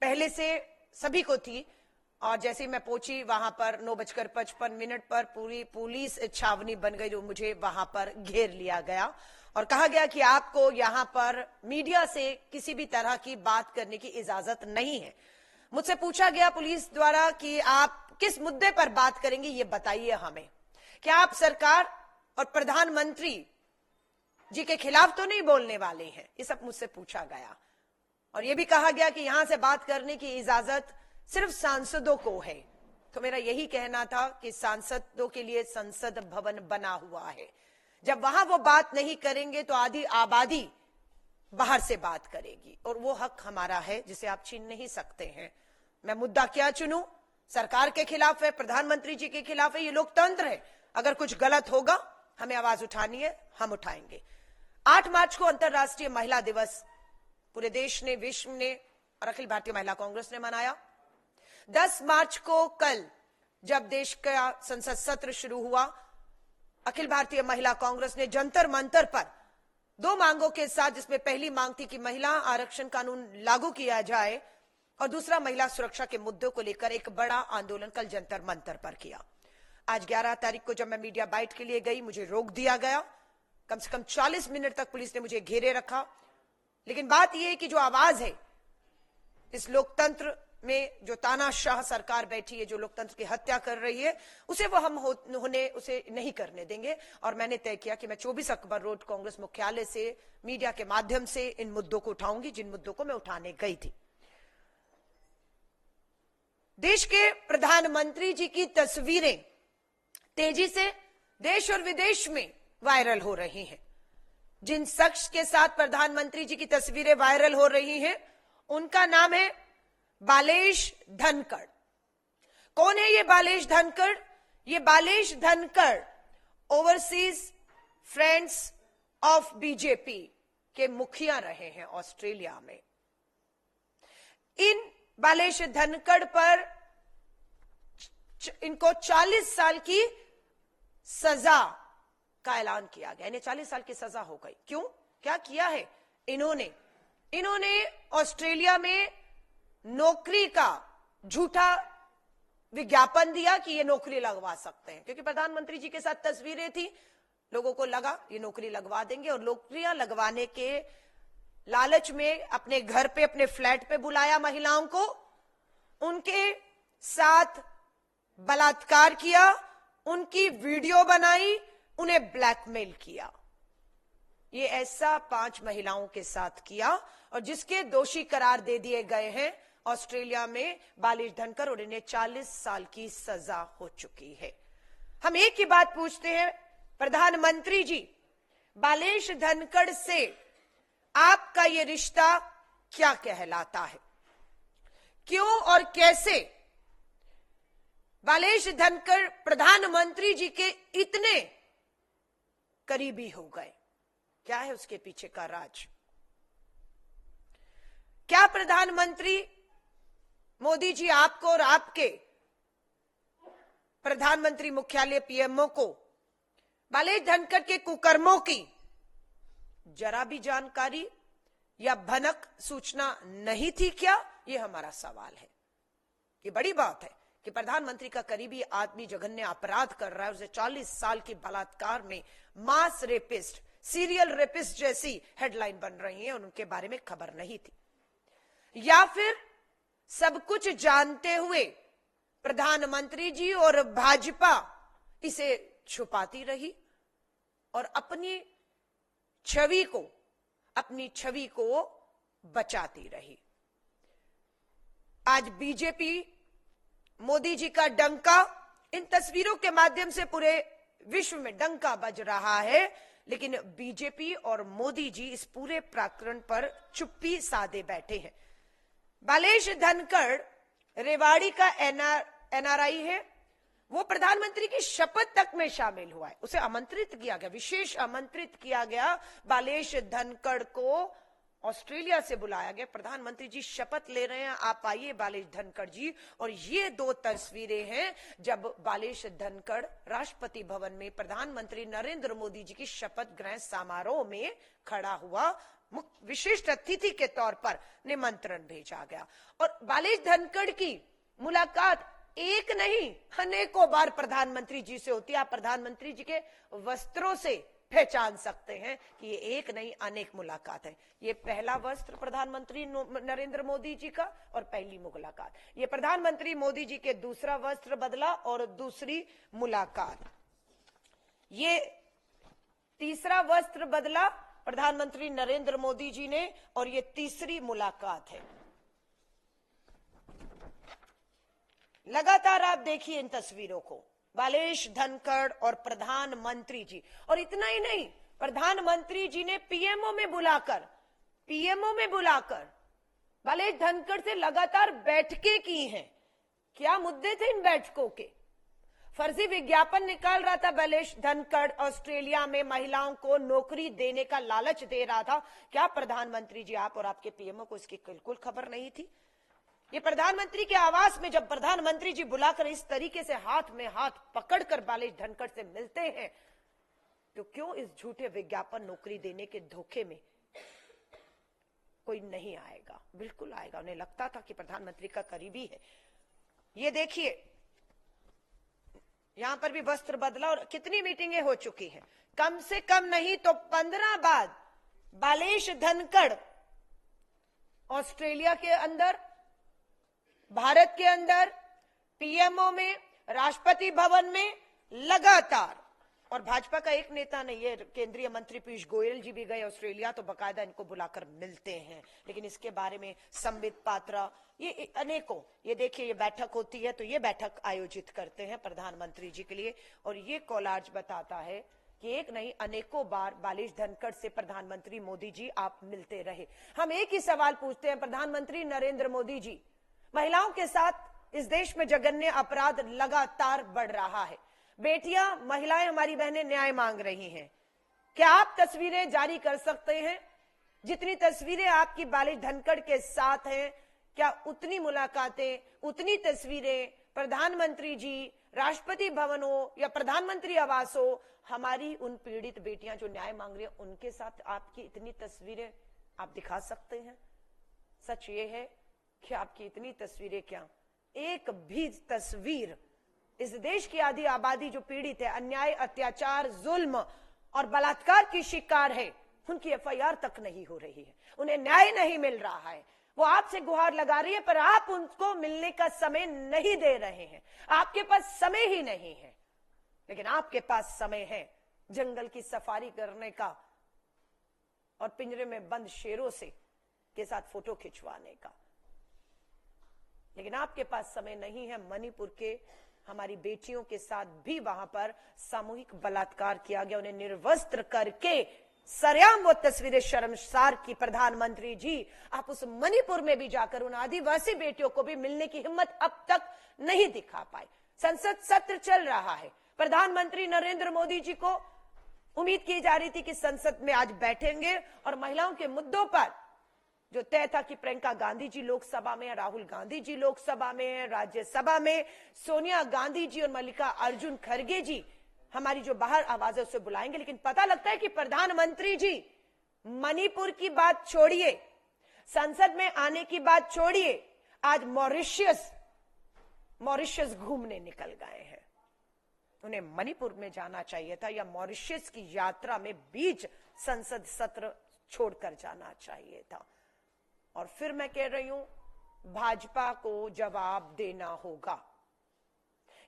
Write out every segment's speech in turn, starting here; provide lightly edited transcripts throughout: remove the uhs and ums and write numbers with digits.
पहले से सभी को थी, और जैसे मैं पहुंची वहां पर 9:55 पर पूरी पुलिस छावनी बन गई, जो मुझे वहां पर घेर लिया गया और कहा गया कि आपको यहां पर मीडिया से किसी भी तरह की बात करने की इजाजत नहीं है। मुझसे पूछा गया पुलिस द्वारा कि आप किस मुद्दे पर बात करेंगे, ये बताइए हमें। क्या आप सरकार और प्रधानमंत्री जी के खिलाफ तो नहीं बोलने वाले हैं, ये सब मुझसे पूछा गया। और यह भी कहा गया कि यहां से बात करने की इजाजत सिर्फ सांसदों को है। तो मेरा यही कहना था कि सांसदों के लिए संसद भवन बना हुआ है, जब वहां वो बात नहीं करेंगे तो आधी आबादी बाहर से बात करेगी, और वो हक हमारा है जिसे आप छीन नहीं सकते हैं। मैं मुद्दा क्या चुनूं? सरकार के खिलाफ है, प्रधानमंत्री जी के खिलाफ है, ये लोकतंत्र है। अगर कुछ गलत होगा हमें आवाज उठानी है, हम उठाएंगे। 8 मार्च को अंतर्राष्ट्रीय महिला दिवस पूरे देश ने, विश्व ने और अखिल भारतीय महिला कांग्रेस ने मनाया। 10 मार्च को कल जब देश का संसद सत्र शुरू हुआ, अखिल भारतीय महिला कांग्रेस ने जंतर मंतर पर 2 मांगों के साथ, जिसमें पहली मांग थी कि महिला आरक्षण कानून लागू किया जाए और दूसरा महिला सुरक्षा के मुद्दों को लेकर एक बड़ा आंदोलन कल जंतर मंतर पर किया। आज 11 तारीख को जब मैं मीडिया बाइट के लिए गई, मुझे रोक दिया गया। कम से कम 40 मिनट तक पुलिस ने मुझे घेरे रखा। लेकिन बात यह है कि जो आवाज है इस लोकतंत्र में, जो तानाशाह सरकार बैठी है, जो लोकतंत्र की हत्या कर रही है, उसे वो हम उसे नहीं करने देंगे। और मैंने तय किया कि मैं 24 अकबर रोड कांग्रेस मुख्यालय से मीडिया के माध्यम से इन मुद्दों को उठाऊंगी, जिन मुद्दों को मैं उठाने गई थी। देश के प्रधानमंत्री जी की तस्वीरें तेजी से देश और विदेश में वायरल हो रही हैं। जिन शख्स के साथ प्रधानमंत्री जी की तस्वीरें वायरल हो रही हैं, उनका नाम है बालेश धनखड़। कौन है ये बालेश धनखड़? ये Balesh Dhankhar overseas friends of BJP के मुखिया रहे हैं ऑस्ट्रेलिया में। इन बालेश धनखड़ पर इनको 40 साल की सजा का ऐलान किया गया। इन्हें 40 साल की सजा हो गई। क्यों? क्या किया है इन्होंने ऑस्ट्रेलिया में नौकरी का झूठा विज्ञापन दिया कि ये नौकरी लगवा सकते हैं, क्योंकि प्रधानमंत्री जी के साथ तस्वीरें थी। लोगों को लगा ये नौकरी लगवा देंगे, और नौकरियां लगवाने के लालच में अपने घर पे, अपने फ्लैट पे बुलाया महिलाओं को, उनके साथ बलात्कार किया, उनकी वीडियो बनाई, उन्हें ब्लैकमेल किया। ये ऐसा 5 महिलाओं के साथ किया, और जिसके दोषी करार दे दिए गए हैं ऑस्ट्रेलिया में बालेश धनखड़, और इन्हें 40 साल की सजा हो चुकी है। हम एक ही बात पूछते हैं, प्रधानमंत्री जी, बालेश धनखड़ से आपका ये रिश्ता क्या कहलाता है? क्यों और कैसे बालेश धनखड़ प्रधानमंत्री जी के इतने करीबी हो गए? क्या है उसके पीछे का राज? क्या प्रधानमंत्री मोदी जी आपको और आपके प्रधानमंत्री मुख्यालय पीएमओ को बालेश धनखड़ के कुकर्मों की जरा भी जानकारी या भनक सूचना नहीं थी क्या? यह हमारा सवाल है। ये बड़ी बात है कि प्रधानमंत्री का करीबी आदमी जघन्य अपराध कर रहा है, उसे 40 साल के बलात्कार में मास रेपिस्ट, सीरियल रेपिस्ट जैसी हेडलाइन बन रही है, और उनके बारे में खबर नहीं थी। या फिर सब कुछ जानते हुए प्रधानमंत्री जी और भाजपा इसे छुपाती रही और अपनी छवि को बचाती रही। आज बीजेपी, मोदी जी का डंका इन तस्वीरों के माध्यम से पूरे विश्व में डंका बज रहा है, लेकिन बीजेपी और मोदी जी इस पूरे प्रकरण पर चुप्पी साधे बैठे हैं। बालेश धनखड़ रेवाड़ी का एनआरआई है। वो प्रधानमंत्री की शपथ तक में शामिल हुआ है। उसे आमंत्रित किया गया, विशेष आमंत्रित किया गया। बालेश धनखड़ को ऑस्ट्रेलिया से बुलाया गया। प्रधानमंत्री जी शपथ ले रहे हैं, आप आइए बालेश धनखड़ जी। और ये 2 तस्वीरें हैं जब बालेश धनखड़ राष्ट्रपति भवन में प्रधानमंत्री नरेंद्र मोदी जी की शपथ ग्रहण समारोह में खड़ा हुआ। विशिष्ट अतिथि के तौर पर निमंत्रण भेजा गया। और बालेश धनखड़ की मुलाकात एक नहीं अनेकों बार प्रधानमंत्री जी से होती है। आप प्रधानमंत्री जी के वस्त्रों से पहचान सकते हैं कि ये एक नहीं अनेक मुलाकात है। ये पहला वस्त्र प्रधानमंत्री नरेंद्र मोदी जी का और पहली मुलाकात। ये प्रधानमंत्री मोदी जी के दूसरा वस्त्र बदला और दूसरी मुलाकात। ये तीसरा वस्त्र बदला प्रधानमंत्री नरेंद्र मोदी जी ने और ये तीसरी मुलाकात है। लगातार आप देखिए इन तस्वीरों को, बालेश धनखड़ और प्रधानमंत्री जी। और इतना ही नहीं, प्रधानमंत्री जी ने पीएमओ में बुलाकर बालेश धनखड़ से लगातार बैठकें की हैं। क्या मुद्दे थे इन बैठकों के? फर्जी विज्ञापन निकाल रहा था बालेश धनखड़, ऑस्ट्रेलिया में महिलाओं को नौकरी देने का लालच दे रहा था। क्या प्रधानमंत्री जी आप और आपके पीएमओ को इसकी बिल्कुल खबर नहीं थी? ये प्रधानमंत्री के आवास में जब प्रधानमंत्री जी बुलाकर इस तरीके से हाथ में हाथ पकड़कर बालेश धनखड़ से मिलते हैं, तो क्यों इस झूठे विज्ञापन नौकरी देने के धोखे में कोई नहीं आएगा? बिल्कुल आएगा। उन्हें लगता था कि प्रधानमंत्री का करीबी है। ये देखिए यहां पर भी वस्त्र बदला और कितनी मीटिंगें हो चुकी हैं। कम से कम नहीं तो 15 बार बालेश धनखड़ ऑस्ट्रेलिया के अंदर, भारत के अंदर, पीएमओ में, राष्ट्रपति भवन में लगातार। और भाजपा का एक नेता नहीं, ये केंद्रीय मंत्री पीयूष गोयल जी भी गए ऑस्ट्रेलिया, तो बकायदा इनको बुलाकर मिलते हैं। लेकिन इसके बारे में संबित पात्रा, ये अनेकों, ये देखिए ये बैठक होती है तो ये बैठक आयोजित करते हैं प्रधानमंत्री जी के लिए। और ये कोलाज बताता है कि एक नहीं अनेकों बार बालेश धनखड़ से प्रधानमंत्री मोदी जी आप मिलते रहे। हम एक ही सवाल पूछते हैं, प्रधानमंत्री नरेंद्र मोदी जी, महिलाओं के साथ इस देश में जघन्य अपराध लगातार बढ़ रहा है। बेटियां, महिलाएं, हमारी बहनें न्याय मांग रही हैं। क्या आप तस्वीरें जारी कर सकते हैं? जितनी तस्वीरें आपकी बालेश धनखड़ के साथ हैं, क्या उतनी मुलाकातें, उतनी तस्वीरें प्रधानमंत्री जी, राष्ट्रपति भवन हो या प्रधानमंत्री आवास हो, हमारी उन पीड़ित बेटियां जो न्याय मांग रही हैं उनके साथ आपकी इतनी तस्वीरें आप दिखा सकते हैं? सच ये है कि आपकी इतनी तस्वीरें क्या, एक भी तस्वीर इस देश की आधी आबादी जो पीड़ित है, अन्याय, अत्याचार, जुल्म और बलात्कार की शिकार है, उनकी एफआईआर तक नहीं हो रही है, उन्हें न्याय नहीं मिल रहा है। वो आपसे गुहार लगा रही है पर आप उनको मिलने का समय नहीं दे रहे हैं। आपके पास समय ही नहीं है। लेकिन आपके पास समय है जंगल की सफारी करने का और पिंजरे में बंद शेरों से के साथ फोटो खिंचवाने का। लेकिन आपके पास समय नहीं है मणिपुर के हमारी बेटियों के साथ भी वहां पर सामूहिक बलात्कार किया गया, उन्हें निर्वस्त्र करके सरेआम वो तस्वीरें शर्मसार की। प्रधानमंत्री जी, आप उस मणिपुर में भी जाकर उन आदिवासी बेटियों को भी मिलने की हिम्मत अब तक नहीं दिखा पाए। संसद सत्र चल रहा है, प्रधानमंत्री नरेंद्र मोदी जी को उम्मीद की जा रही थी कि संसद में आज बैठेंगे और महिलाओं के मुद्दों पर जो तय था कि प्रियंका गांधी जी लोकसभा में, राहुल गांधी जी लोकसभा में, राज्यसभा में सोनिया गांधी जी और मल्लिकार्जुन खड़गे जी हमारी जो बाहर आवाज है उसे बुलाएंगे। लेकिन पता लगता है कि प्रधानमंत्री जी मणिपुर की बात छोड़िए, संसद में आने की बात छोड़िए, आज मॉरिशस घूमने निकल गए हैं। उन्हें मणिपुर में जाना चाहिए था या मॉरिशस की यात्रा में बीच संसद सत्र छोड़कर जाना चाहिए था। और फिर मैं कह रही हूं, भाजपा को जवाब देना होगा।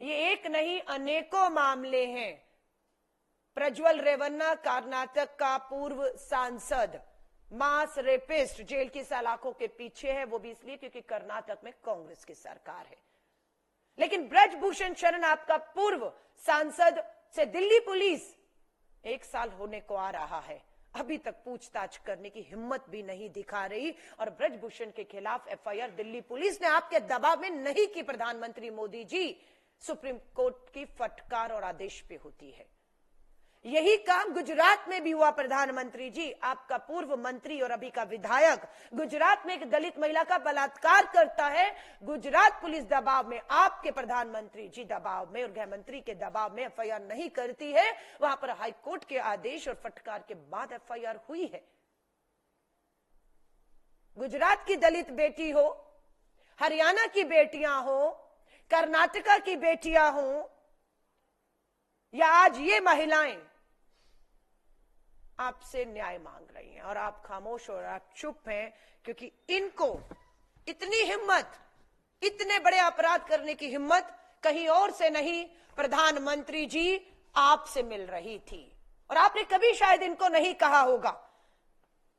ये एक नहीं अनेकों मामले हैं। प्रज्वल रेवन्ना कर्नाटक का पूर्व सांसद, मास रेपिस्ट, जेल की सलाखों के पीछे है, वो भी इसलिए क्योंकि कर्नाटक में कांग्रेस की सरकार है। लेकिन ब्रजभूषण शरण आपका पूर्व सांसद से दिल्ली पुलिस 1 साल होने को आ रहा है, अभी तक पूछताछ करने की हिम्मत भी नहीं दिखा रही। और ब्रजभूषण के खिलाफ एफआईआर दिल्ली पुलिस ने आपके दबाव में नहीं की। प्रधानमंत्री मोदी जी, सुप्रीम कोर्ट की फटकार और आदेश पे होती है। यही काम गुजरात में भी हुआ। प्रधानमंत्री जी, आपका पूर्व मंत्री और अभी का विधायक गुजरात में एक दलित महिला का बलात्कार करता है, गुजरात पुलिस दबाव में, आपके प्रधानमंत्री जी दबाव में और गृह मंत्री के दबाव में एफआईआर नहीं करती है। वहां पर हाईकोर्ट के आदेश और फटकार के बाद एफआईआर हुई है। गुजरात की दलित बेटी हो, हरियाणा की बेटियां हो, कर्नाटका की बेटियां हो, या आज ये महिलाएं आपसे न्याय मांग रही हैं और आप खामोश और आप चुप हैं, क्योंकि इनको इतनी हिम्मत, इतने बड़े अपराध करने की हिम्मत कहीं और से नहीं, प्रधानमंत्री जी आपसे मिल रही थी। और आपने कभी शायद इनको नहीं कहा होगा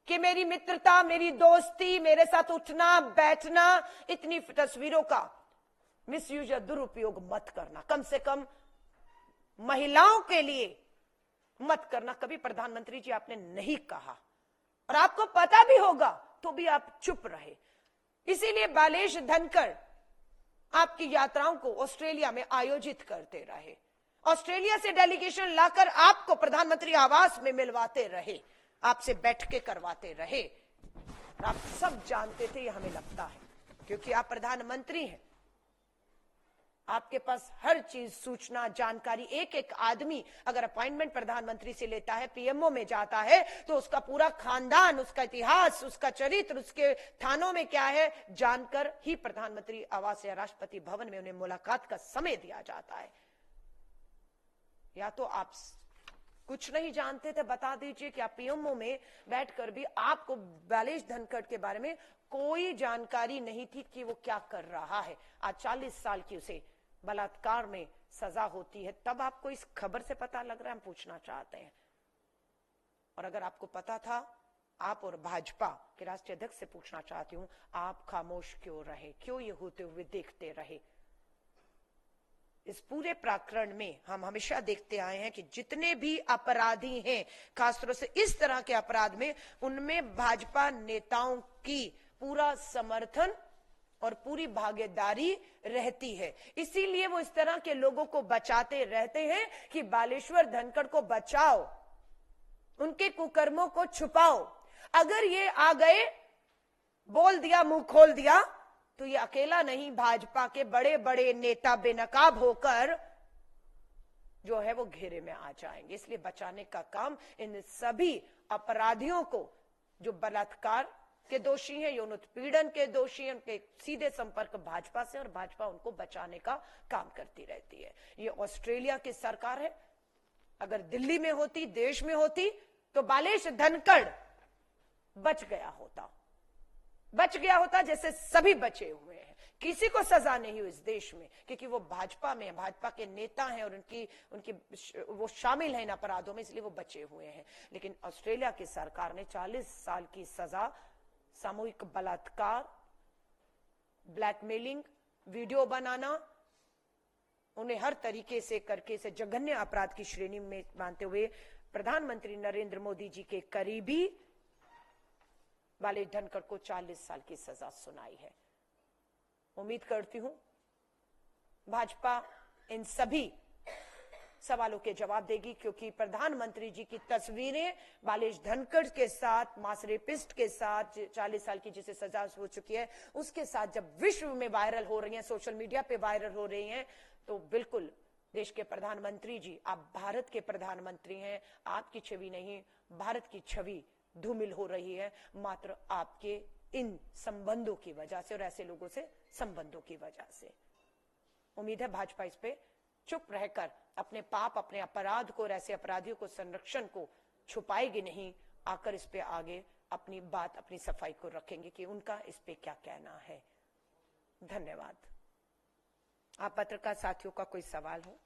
कि मेरी मित्रता, मेरी दोस्ती, मेरे साथ उठना बैठना, इतनी तस्वीरों का मिसयूज या दुरुपयोग मत करना, कम से कम महिलाओं के लिए मत करना। कभी प्रधानमंत्री जी आपने नहीं कहा, और आपको पता भी होगा तो भी आप चुप रहे। इसीलिए बालेश धनखड़ आपकी यात्राओं को ऑस्ट्रेलिया में आयोजित करते रहे, ऑस्ट्रेलिया से डेलीगेशन लाकर आपको प्रधानमंत्री आवास में मिलवाते रहे, आपसे बैठ के करवाते रहे। आप सब जानते थे, ये हमें लगता है, क्योंकि आप प्रधानमंत्री हैं, आपके पास हर चीज, सूचना, जानकारी। एक एक आदमी अगर अपॉइंटमेंट प्रधानमंत्री से लेता है, पीएमओ में जाता है, तो उसका पूरा खानदान, उसका इतिहास, उसका चरित्र, उसके थानों में क्या है, जानकर ही प्रधानमंत्री आवास या राष्ट्रपति भवन में उन्हें मुलाकात का समय दिया जाता है। या तो आप कुछ नहीं जानते थे, बता दीजिए कि आप पीएमओ में बैठकर भी आपको बालेश धनखड़ के बारे में कोई जानकारी नहीं थी कि वो क्या कर रहा है। आज 40 साल की उसे बलात्कार में सजा होती है, तब आपको इस खबर से पता लग रहा है, हम पूछना चाहते हैं। और अगर आपको पता था, आप और भाजपा के राष्ट्रीय अध्यक्ष से पूछना चाहती हूं, आप खामोश क्यों रहे, क्यों ये होते हुए देखते रहे? इस पूरे प्रकरण में हम हमेशा देखते आए हैं कि जितने भी अपराधी हैं, खासतौर से इस तरह के अपराध में, उनमें भाजपा नेताओं की पूरा समर्थन और पूरी भागीदारी रहती है। इसीलिए वो इस तरह के लोगों को बचाते रहते हैं कि बालेश्वर धनखड़ को बचाओ, उनके कुकर्मों को छुपाओ। अगर ये आ गए, बोल दिया, मुंह खोल दिया, तो ये अकेला नहीं, भाजपा के बड़े बड़े नेता बेनकाब होकर जो है वो घेरे में आ जाएंगे। इसलिए बचाने का काम इन सभी अपराधियों को, जो बलात्कार के दोषी हैं, यौन उत्पीड़न के दोषी हैं, उनके सीधे संपर्क भाजपा से, और भाजपा उनको बचाने का काम करती रहती है। ये ऑस्ट्रेलिया की सरकार है, अगर दिल्ली में होती, देश में होती, तो बालेश धनखड़ बच गया होता जैसे सभी बचे हुए हैं। किसी को सजा नहीं हुई इस देश में, क्योंकि वो भाजपा में, भाजपा के नेता हैं और उनकी वो शामिल हैं इन अपराधों में, इसलिए वो बचे हुए हैं। लेकिन ऑस्ट्रेलिया की सरकार ने 40 साल की सजा, सामूहिक बलात्कार, ब्लैकमेलिंग, वीडियो बनाना, उन्हें हर तरीके से करके इसे जघन्य अपराध की श्रेणी में मानते हुए प्रधानमंत्री नरेंद्र मोदी जी के करीबी बालेश धनखड़ को 40 साल की सजा सुनाई है। उम्मीद करती हूं भाजपा इन सभी सवालों के जवाब देगी, क्योंकि प्रधानमंत्री जी की तस्वीरें बालेश धनखड़ के साथ, मास रेपिस्ट के साथ, 40 साल की जिसे सजा हो चुकी है, उसके साथ जब विश्व में वायरल हो रही हैं, सोशल मीडिया पे वायरल हो रही हैं, तो बिल्कुल देश के प्रधानमंत्री जी, आप भारत के प्रधानमंत्री हैं, आपकी छवि नहीं, भारत की छवि धूमिल हो रही है, मात्र आपके इन संबंधों की वजह से और ऐसे लोगों से संबंधों की वजह से। उम्मीद है भाजपा इस पे चुप रहकर अपने पाप, अपने अपराध को और ऐसे अपराधियों को, संरक्षण को छुपाएगी नहीं, आकर इस पे आगे अपनी बात, अपनी सफाई को रखेंगे कि उनका इस पे क्या कहना है। धन्यवाद। आप पत्रकार साथियों का कोई सवाल हो?